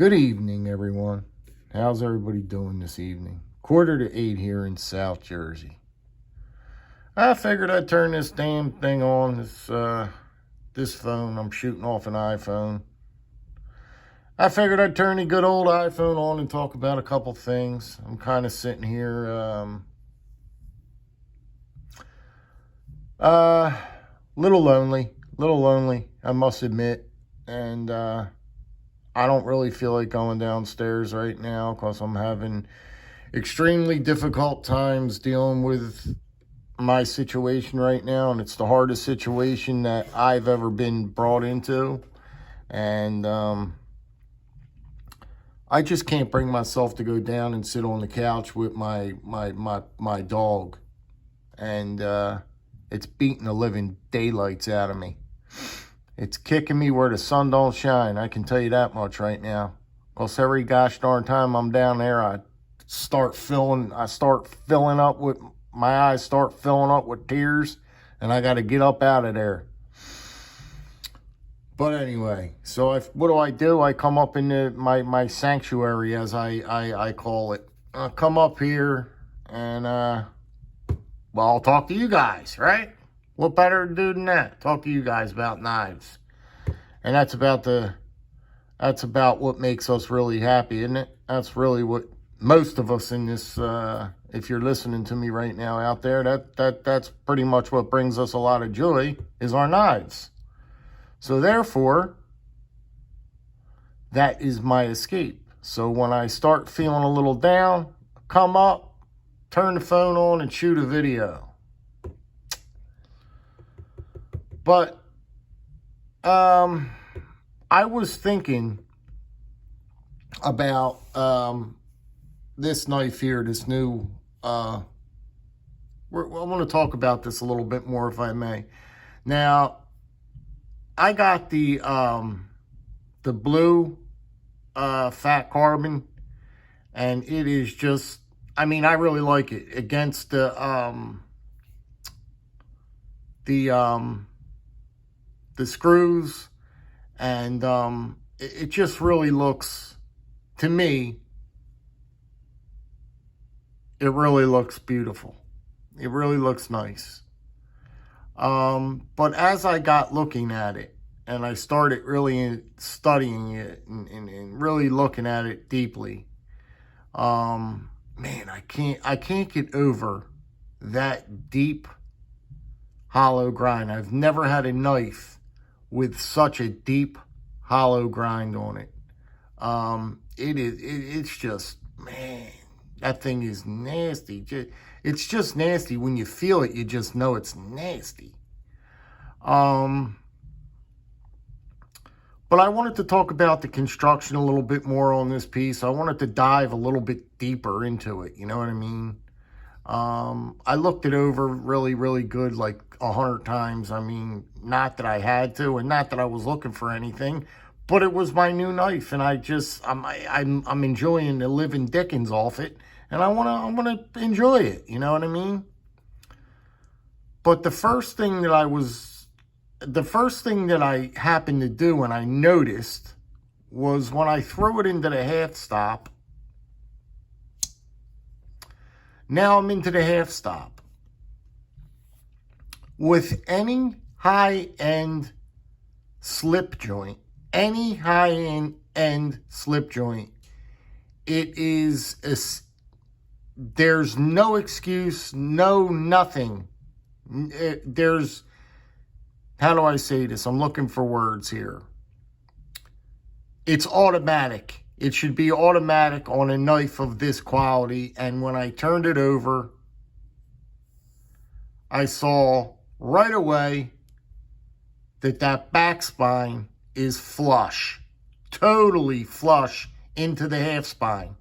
Good evening, everyone. How's everybody doing this evening? 7:45 here in South Jersey. I figured I'd turn this damn thing on, this phone. I'm shooting off an iPhone. I figured I'd turn the good old iPhone on and talk about a couple things. I'm kind of sitting here, little lonely, I must admit. And, I don't really feel like going downstairs right now because I'm having extremely difficult times dealing with my situation right now. And it's the hardest situation that I've ever been brought into. And I just can't bring myself to go down and sit on the couch with my dog. And it's beating the living daylights out of me. It's kicking me where the sun don't shine. I can tell you that much right now. Because every gosh darn time I'm down there, my eyes start filling up with tears, and I got to get up out of there. But anyway, so what do? I come up into my sanctuary, as I call it. I come up here and, I'll talk to you guys, right? What better to do than that? Talk to you guys about knives. And that's about what makes us really happy, isn't it? That's really what most of us in this, if you're listening to me right now out there, that's pretty much what brings us a lot of joy, is our knives. So therefore, that is my escape. So when I start feeling a little down, come up, turn the phone on and shoot a video. But I was thinking about this knife here, this new, I want to talk about this a little bit more, if I may. Now, I got the blue fat carbon, and it is just, I really like it against the screws, and it just really looks, to me, it really looks beautiful. It really looks nice. But as I got looking at it, and I started really studying it and really looking at it deeply, man, I can't get over that deep hollow grind. I've never had a knife with such a deep hollow grind on it. It's just, man, that thing is nasty. It's just nasty. When you feel it, you just know it's nasty. But I wanted to talk about the construction a little bit more on this piece. I wanted to dive a little bit deeper into it. You know what I mean? I looked it over really, really good, like 100 times. Not that I had to, and not that I was looking for anything, but it was my new knife, and I'm enjoying the living dickens off it, and I wanna enjoy it. You know what I mean? But the first thing that I happened to do, and I noticed, was when I threw it into the half stop. Now I'm into the half stop. With any high-end slip joint, there's no excuse, no nothing. How do I say this? I'm looking for words here. It's automatic. It should be automatic on a knife of this quality. And when I turned it over, I saw right away that back spine is flush. Totally flush into the half spine.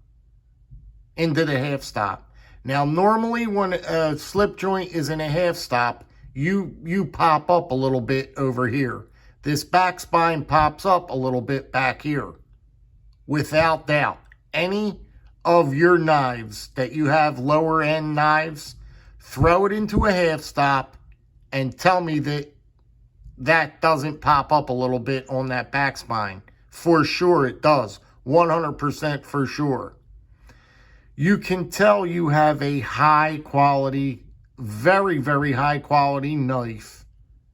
Into the half stop. Now, normally when a slip joint is in a half stop, you pop up a little bit over here. This back spine pops up a little bit back here. Without doubt, any of your knives that you have, lower end knives, throw it into a half stop and tell me that doesn't pop up a little bit on that back spine. For sure it does. 100% for sure. You can tell you have a high quality, very, very high quality knife.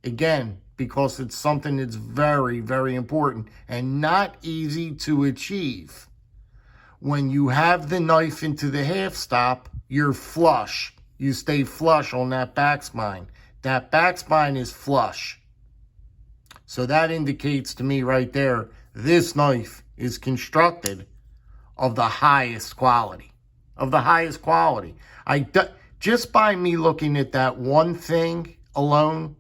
Again, because it's something that's very, very important and not easy to achieve. When you have the knife into the half stop, you're flush. You stay flush on that back spine. That back spine is flush. So that indicates to me right there, this knife is constructed of the highest quality. Of the highest quality. Just by me looking at that one thing alone,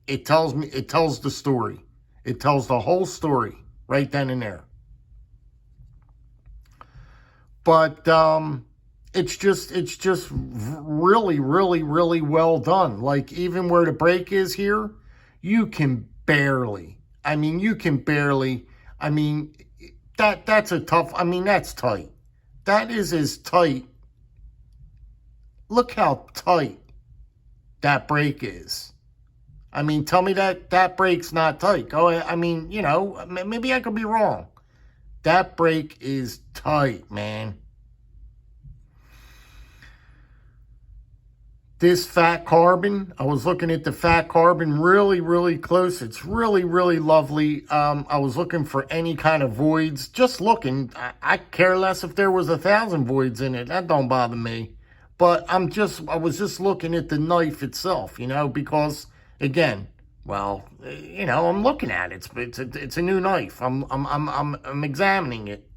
it tells the story. It tells the whole story right then and there. But it's just really, really, really well done. Like, even where the break is here, you can barely, that's a tough, that's tight. That is as tight. Look how tight that break is. Tell me that break's not tight. Maybe I could be wrong. That break is tight, man. This fat carbon, I was looking at the fat carbon really, really close. It's really, really lovely. I was looking for any kind of voids. Just looking. I care less if there was 1,000 voids in it. That don't bother me. But I was just looking at the knife itself, because, again, I'm looking at it. It's a new knife. I'm examining it.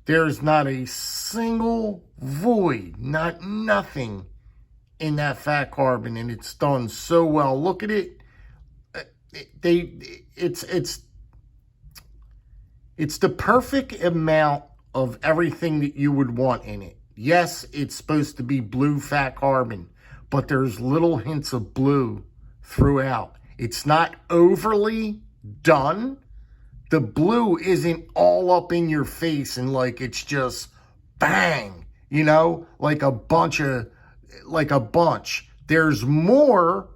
There's not a single void, nothing in that fat carbon, and it's done so well. Look at it. It's the perfect amount of everything that you would want in it. Yes, it's supposed to be blue fat carbon, but there's little hints of blue throughout. It's not overly done. The blue isn't all up in your face and like it's just bang, like a bunch. There's more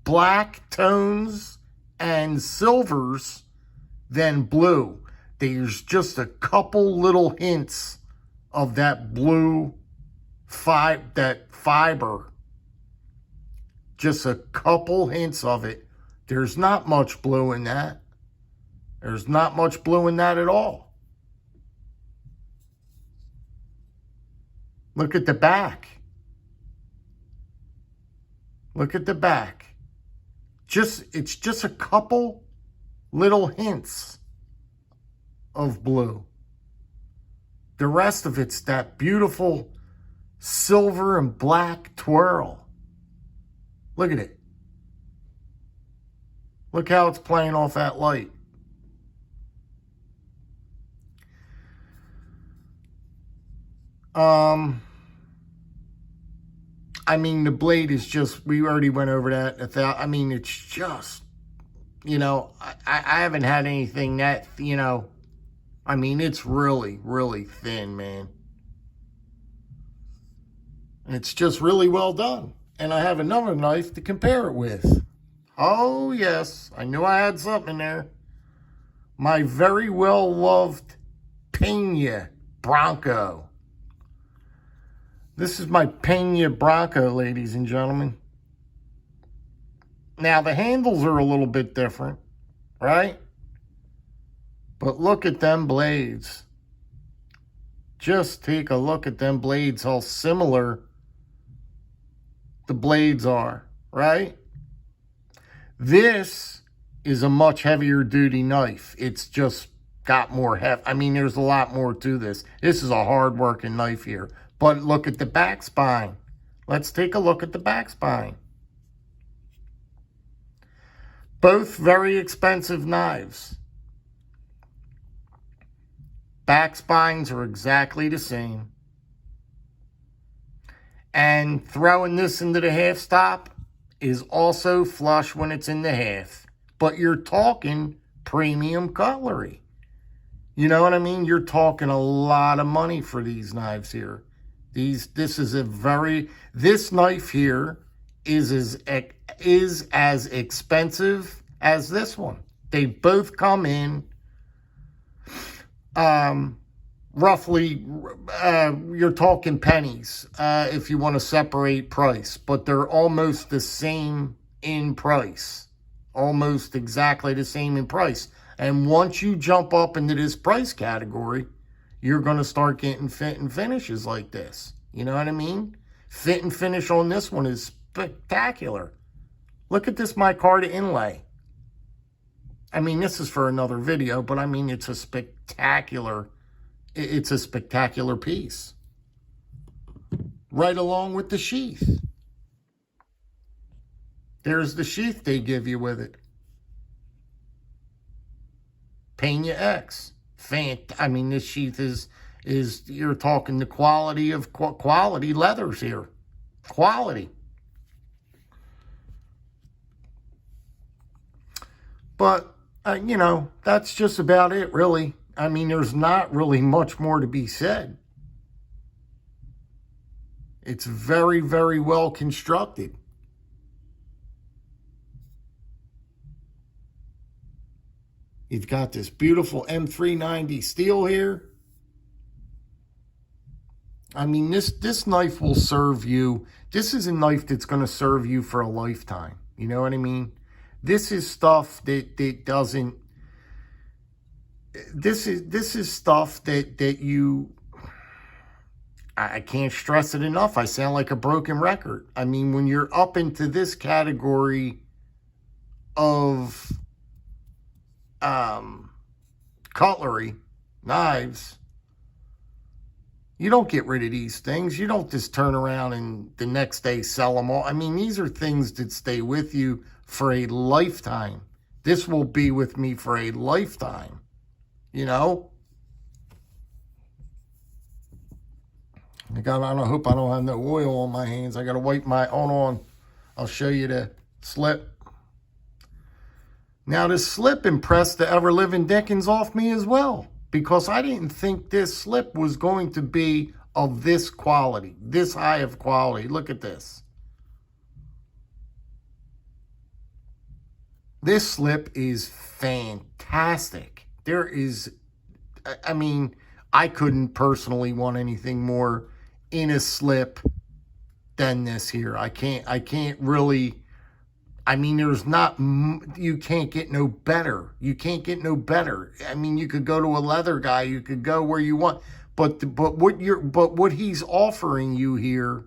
black tones and silvers than blue. There's just a couple little hints of that blue fiber. Just a couple hints of it. There's not much blue in that. There's not much blue in that at all. Look at the back. Look at the back. It's just a couple little hints of blue. The rest of it's that beautiful silver and black twirl. Look at it. Look how it's playing off that light. The blade is just, we already went over that. It's just, I haven't had anything that, it's really, really thin, man. It's just really well done. And I have another knife to compare it with. Oh, yes. I knew I had something in there. My very well-loved Pena Bronco. This is my Pena Bronco, ladies and gentlemen. Now, the handles are a little bit different, right? But look at them blades. Just take a look at them blades, how similar the blades are, right? This is a much heavier duty knife. It's just got more heavy. There's a lot more to this. This is a hard working knife here. But look at the back spine. Let's take a look at the back spine. Both very expensive knives. Back spines are exactly the same. And throwing this into the half stop is also flush when it's in the half. But you're talking premium cutlery. You know what I mean? You're talking a lot of money for these knives here. This knife here is as expensive as this one. They both come in roughly, you're talking pennies if you want to separate price, but they're almost the same in price. Almost exactly the same in price. And once you jump up into this price category, you're going to start getting fit and finishes like this. You know what I mean? Fit and finish on this one is spectacular. Look at this micarta inlay. I mean, this is for another video, but I mean, it's a spectacular piece. Right along with the sheath. There's the sheath they give you with it. Pena X. I mean, this sheath is you're talking the quality of quality leathers here. Quality. But, you know, that's just about it, really. I mean, there's not really much more to be said. It's very, very well constructed. You've got this beautiful M390 steel here. I mean, this knife will serve you. This is a knife that's going to serve you for a lifetime. You know what I mean? This is stuff that doesn't. This is stuff that you. I can't stress it enough. I sound like a broken record. I mean, when you're up into this category of cutlery, knives, you don't get rid of these things. You don't just turn around and the next day sell them all. I mean, these are things that stay with you for a lifetime. This will be with me for a lifetime, you know? I hope I don't have no oil on my hands. I got to wipe my on. I'll show you the slip. Now, this slip impressed the ever-living Dickens off me as well, because I didn't think this slip was going to be of this quality, this high of quality. Look at this. This slip is fantastic. I mean, I couldn't personally want anything more in a slip than this here. I can't really. I mean, you can't get no better. You can't get no better. I mean, you could go to a leather guy, you could go where you want, but what he's offering you here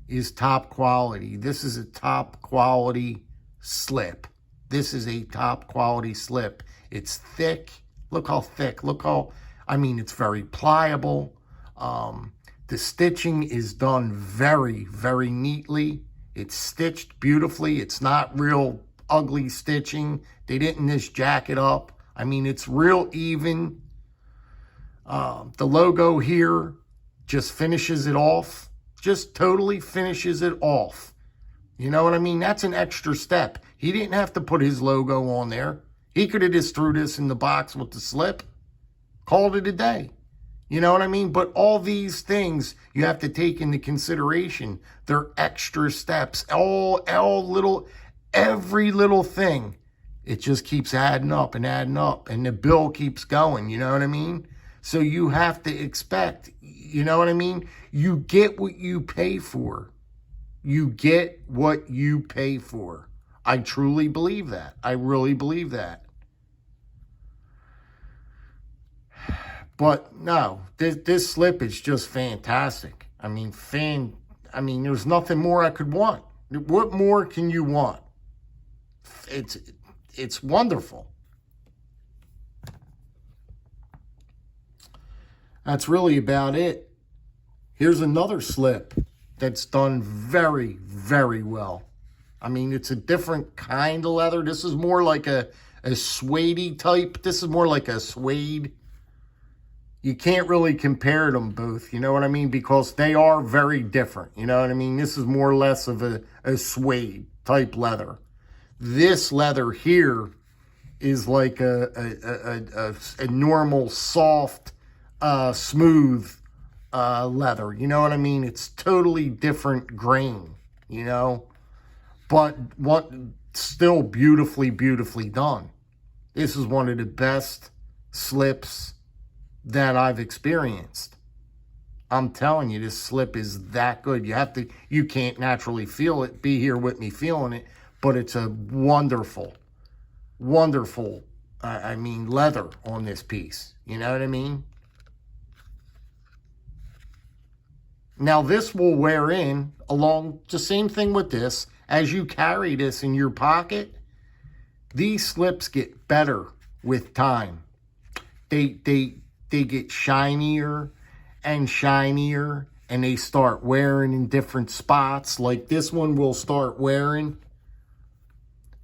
is top quality. This is a top quality slip. This is a top quality slip. It's thick. Look how thick. I mean, it's very pliable. The stitching is done very, very neatly. It's stitched beautifully. It's not real ugly stitching. They didn't just jack it up. I mean, it's real even. The logo here just finishes it off. Just totally finishes it off. You know what I mean? That's an extra step. He didn't have to put his logo on there. He could have just threw this in the box with the slip. Called it a day. You know what I mean? But all these things you have to take into consideration. They're extra steps. Every little thing. It just keeps adding up. And the bill keeps going. You know what I mean? So you have to expect, you know what I mean? You get what you pay for. You get what you pay for. I truly believe that. I really believe that. But no, this slip is just fantastic. I mean, there's nothing more I could want. What more can you want? It's wonderful. That's really about it. Here's another slip that's done very, very well. I mean, it's a different kind of leather. This is more like a suede type. This is more like a suede. You can't really compare them both, you know what I mean? Because they are very different, you know what I mean? This is more or less of a suede type leather. This leather here is like a normal, soft, smooth leather, you know what I mean? It's totally different grain, you know? But still beautifully, beautifully done. This is one of the best slips that I've experienced. I'm telling you, this slip is that good. You can't naturally feel it, be here with me feeling it, but it's a wonderful, wonderful, leather on this piece. You know what I mean? Now, this will wear in along the same thing with this. As you carry this in your pocket, these slips get better with time. They get shinier and shinier, and they start wearing in different spots. Like this one will start wearing.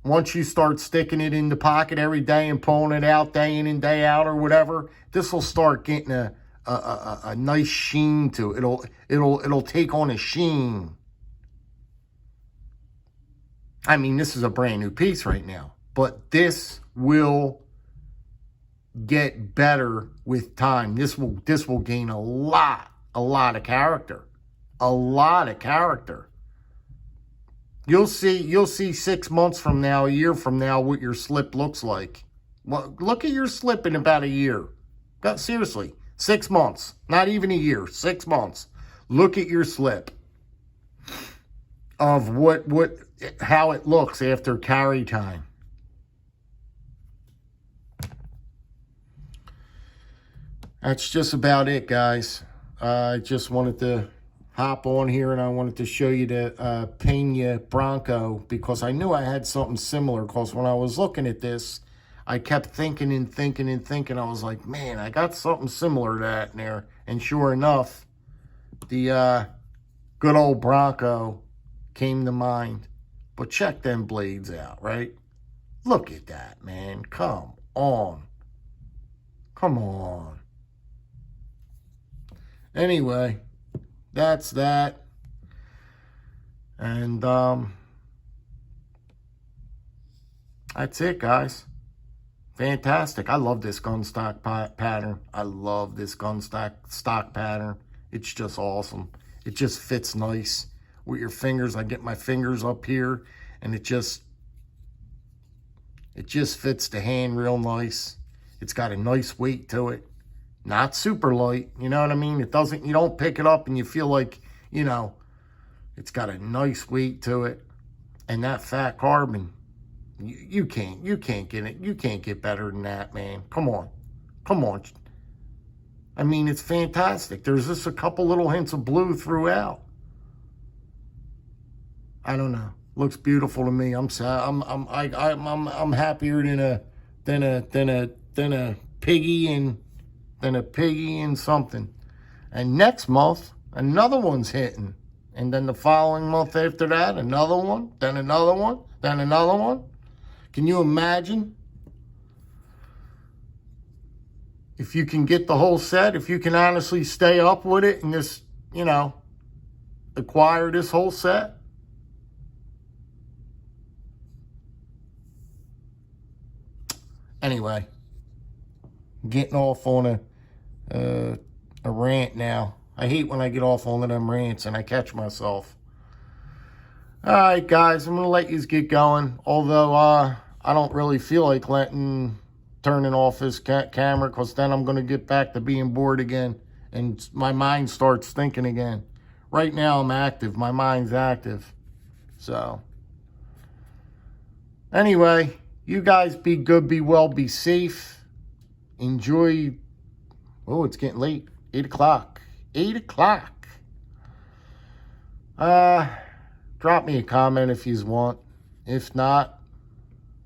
Once you start sticking it in the pocket every day and pulling it out day in and day out or whatever, this will start getting a nice sheen to it. It'll take on a sheen. I mean, this is a brand new piece right now, but this will get better with time. This will gain a lot of character. A lot of character. You'll see 6 months from now, a year from now, what your slip looks like. Well, look at your slip in about a year. Seriously, 6 months. Not even a year, 6 months. Look at your slip of how it looks after carry time. That's just about it, guys. I just wanted to hop on here and I wanted to show you the Pena Bronco because I knew I had something similar, because when I was looking at this, I kept thinking and thinking and thinking. I was like, man, I got something similar to that in there. And sure enough, the good old Bronco came to mind. But check them blades out, right? Look at that, man. Come on. Come on. Anyway, that's that. And that's it, guys. Fantastic. I love this gun stock pattern. I love this gun stock pattern. It's just awesome. It just fits nice with your fingers. I get my fingers up here, and it just fits the hand real nice. It's got a nice weight to it. Not super light, you know what I mean? You don't pick it up and you feel like, it's got a nice weight to it. And that fat carbon, you can't get it. You can't get better than that, man. Come on. Come on. I mean, it's fantastic. There's just a couple little hints of blue throughout. I don't know. Looks beautiful to me. I'm happier than a piggy and something. And next month, another one's hitting. And then the following month after that, another one, then another one, then another one. Can you imagine? If you can get the whole set, if you can honestly stay up with it and just, acquire this whole set. Anyway, getting off on a rant now. I hate when I get off on them rants and I catch myself. All right, guys, I'm going to let you get going. Although I don't really feel like turning off this camera, because then I'm going to get back to being bored again and my mind starts thinking again. Right now I'm active. My mind's active. So, anyway, you guys be good, be well, be safe. Enjoy. Oh, it's getting late. 8 o'clock. 8 o'clock. Drop me a comment if you want. If not,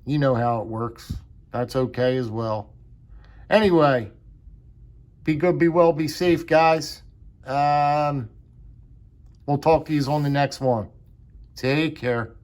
you know how it works. That's okay as well. Anyway, be good, be well, be safe, guys. We'll talk to you on the next one. Take care.